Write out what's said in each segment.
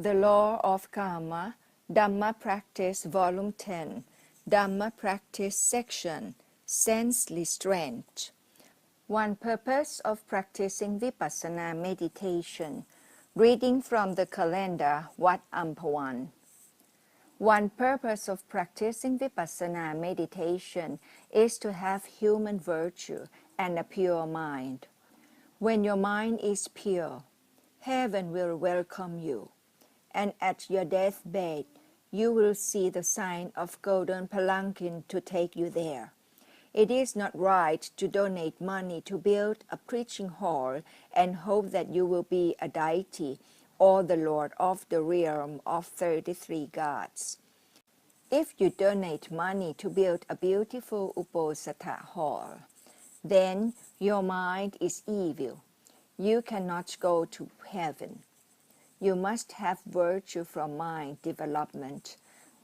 The Law of Karma, Dhamma Practice, Volume 10, Dhamma Practice Section, Sense-Restraint. One purpose of practicing vipassanā meditation. Reading from the calendar, Wat Amphawan. One purpose of practicing vipassanā meditation is to have human virtue and a pure mind. When your mind is pure, heaven will welcome you, and at your deathbed, you will see the sign of golden palanquin to take you there. It is not right to donate money to build a preaching hall and hope that you will be a deity or the lord of the realm of 33 gods. If you donate money to build a beautiful uposatha hall, then your mind is evil. You cannot go to heaven. You must have virtue from mind development,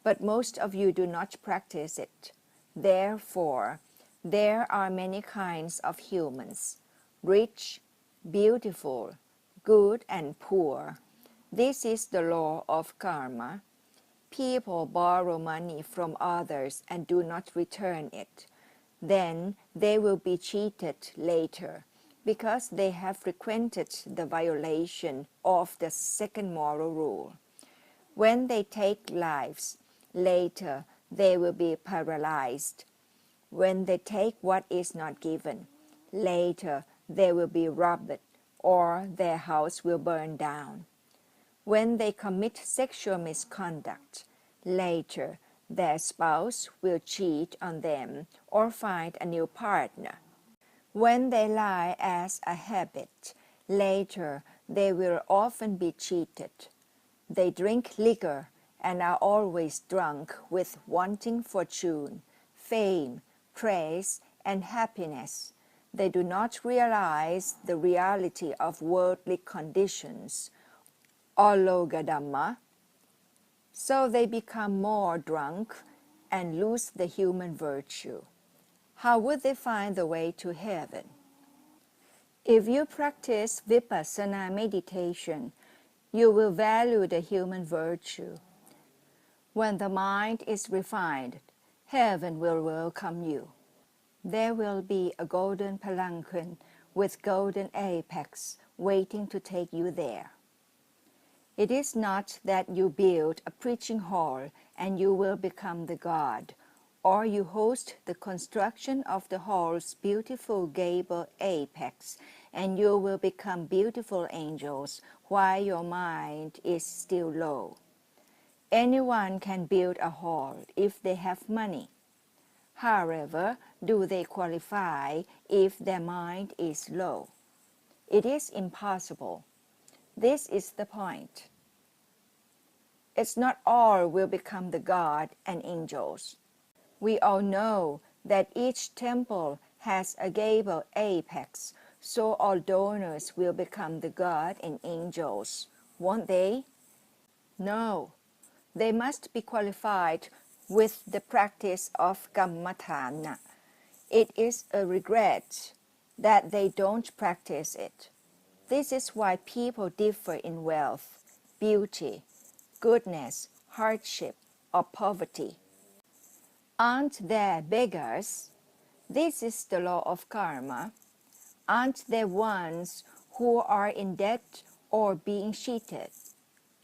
but most of you do not practice it. Therefore, there are many kinds of humans, rich, beautiful, good, and poor. This is the law of karma. People borrow money from others and do not return it. Then they will be cheated later, because they have frequented the violation of the second moral rule. When they take lives, later they will be paralyzed. When they take what is not given, later they will be robbed or their house will burn down. When they commit sexual misconduct, later their spouse will cheat on them or find a new partner. When they lie as a habit, later they will often be cheated. They drink liquor and are always drunk with wanting fortune, fame, praise, and happiness. They do not realize the reality of worldly conditions, or logadhamma, so they become more drunk and lose the human virtue. How would they find the way to heaven? If you practice vipassanā meditation, you will value the human virtue. When the mind is refined, heaven will welcome you. There will be a golden palanquin with golden apex waiting to take you there. It is not that you build a preaching hall and you will become the god, or you host the construction of the hall's beautiful gable apex and you will become beautiful angels while your mind is still low. Anyone can build a hall if they have money. However, do they qualify if their mind is low? It is impossible. This is the point. It's not all will become the god and angels. We all know that each temple has a gable apex, so all donors will become the god and angels, won't they? No, they must be qualified with the practice of kammathana. It is a regret that they don't practice it. This is why people differ in wealth, beauty, goodness, hardship, or poverty. Aren't there beggars? This is the law of karma. Aren't there ones who are in debt or being cheated?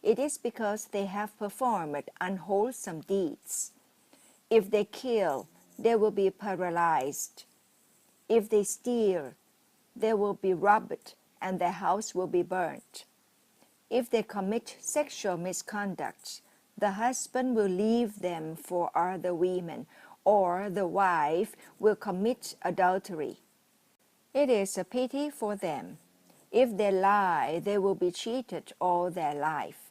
It is because they have performed unwholesome deeds. If they kill, they will be paralyzed. If they steal, they will be robbed and their house will be burnt. If they commit sexual misconduct, the husband will leave them for other women, or the wife will commit adultery. It is a pity for them. If they lie, they will be cheated all their life.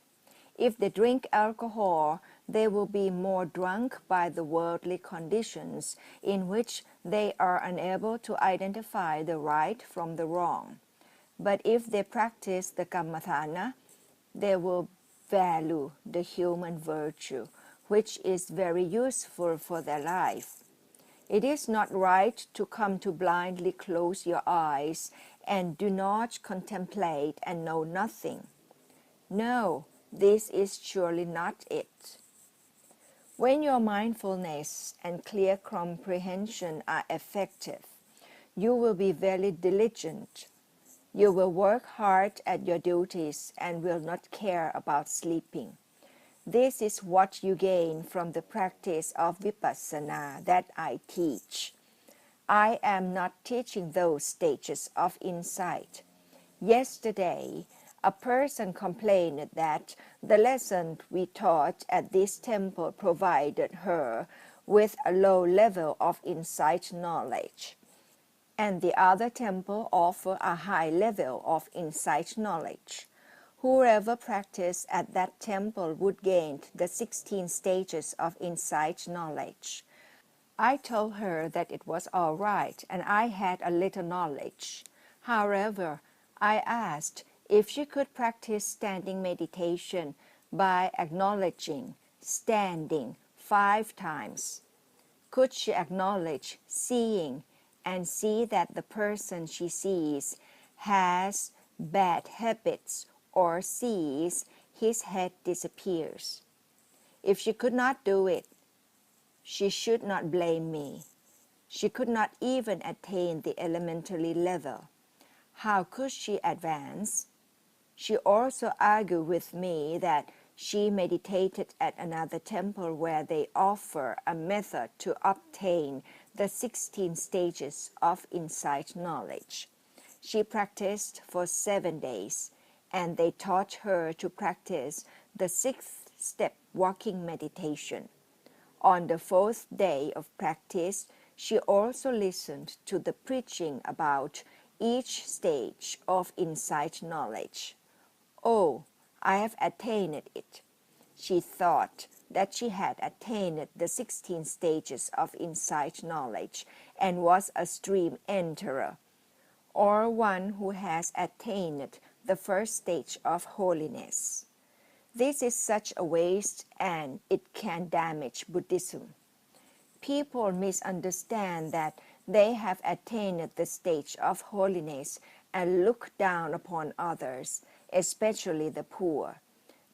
If they drink alcohol, they will be more drunk by the worldly conditions in which they are unable to identify the right from the wrong. But if they practice the kammathana, they will value the human virtue, which is very useful for their life. It is not right to come to blindly close your eyes and do not contemplate and know nothing. No, this is surely not it. When your mindfulness and clear comprehension are effective, you will be very diligent. You will work hard at your duties and will not care about sleeping. This is what you gain from the practice of vipassanā that I teach. I am not teaching those stages of insight. Yesterday, a person complained that the lesson we taught at this temple provided her with a low level of insight knowledge, and the other temple offered a high level of insight knowledge. Whoever practiced at that temple would gain the 16 stages of insight knowledge. I told her that it was all right and I had a little knowledge. However, I asked if she could practice standing meditation by acknowledging standing 5 times. Could she acknowledge seeing and see that the person she sees has bad habits or sees his head disappears? If she could not do it, she should not blame me. She could not even attain the elementary level. How could she advance? She also argued with me that she meditated at another temple where they offer a method to obtain the 16 stages of insight knowledge. She practiced for 7 days, and they taught her to practice the 6th step walking meditation. On the 4th day of practice, she also listened to the preaching about each stage of insight knowledge. Oh, I have attained it. She thought that she had attained the 16 stages of insight knowledge and was a stream enterer, or one who has attained the 1st stage of holiness. This is such a waste and it can damage Buddhism. People misunderstand that they have attained the stage of holiness and look down upon others, especially the poor.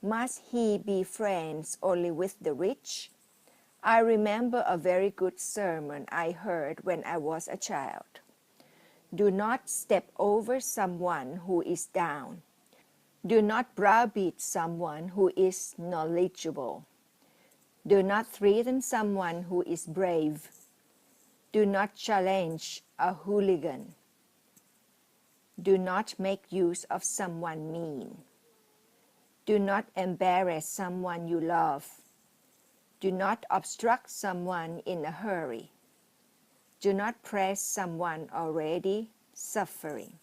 Must he be friends only with the rich? I remember a very good sermon I heard when I was a child. Do not step over someone who is down. Do not browbeat someone who is knowledgeable. Do not threaten someone who is brave. Do not challenge a hooligan. Do not make use of someone mean. Do not embarrass someone you love. Do not obstruct someone in a hurry. Do not praise someone already suffering.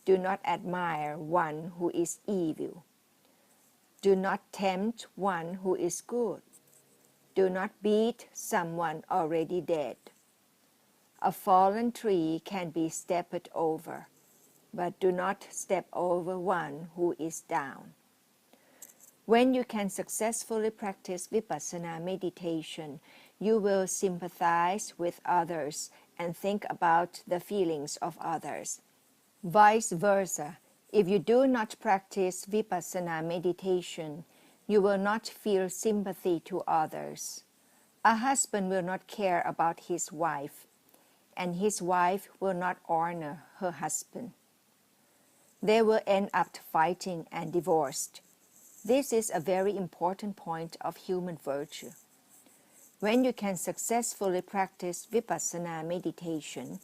Do not admire one who is evil. Do not tempt one who is good. Do not beat someone already dead. A fallen tree can be stepped over, but do not step over one who is down. When you can successfully practice vipassana meditation, you will sympathize with others and think about the feelings of others. Vice versa, if you do not practice vipassana meditation, you will not feel sympathy to others. A husband will not care about his wife, and his wife will not honor her husband. They will end up fighting and divorced. This is a very important point of human virtue. When you can successfully practice vipassana meditation,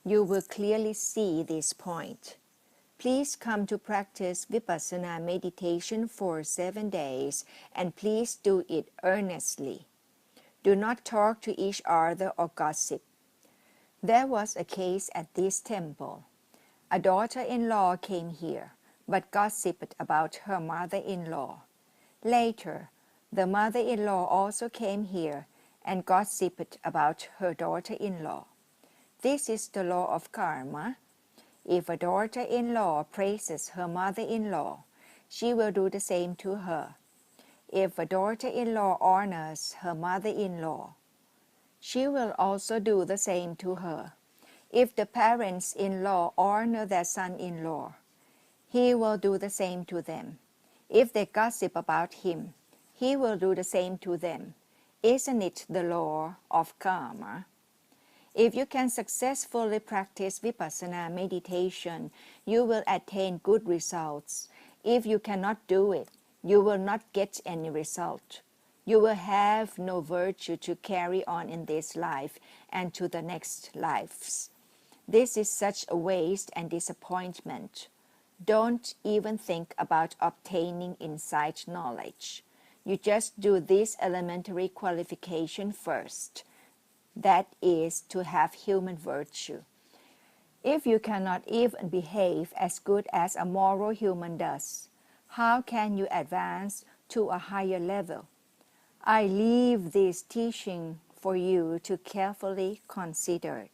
you will clearly see this point. Please come to practice vipassana meditation for 7 days, and please do it earnestly. Do not talk to each other or gossip. There was a case at this temple. A daughter-in-law came here, but gossiped about her mother-in-law. Later, the mother-in-law also came here and gossiped about her daughter-in-law. This is the law of karma. If a daughter-in-law praises her mother-in-law, she will do the same to her. If a daughter-in-law honors her mother-in-law, she will also do the same to her. If the parents-in-law honor their son-in-law, he will do the same to them. If they gossip about him, he will do the same to them. Isn't it the law of karma? If you can successfully practice vipassana meditation, you will attain good results. If you cannot do it, you will not get any result. You will have no virtue to carry on in this life and to the next lives. This is such a waste and disappointment. Don't even think about obtaining insight knowledge. You just do this elementary qualification first. That is to have human virtue. If you cannot even behave as good as a moral human does, how can you advance to a higher level? I leave this teaching for you to carefully consider.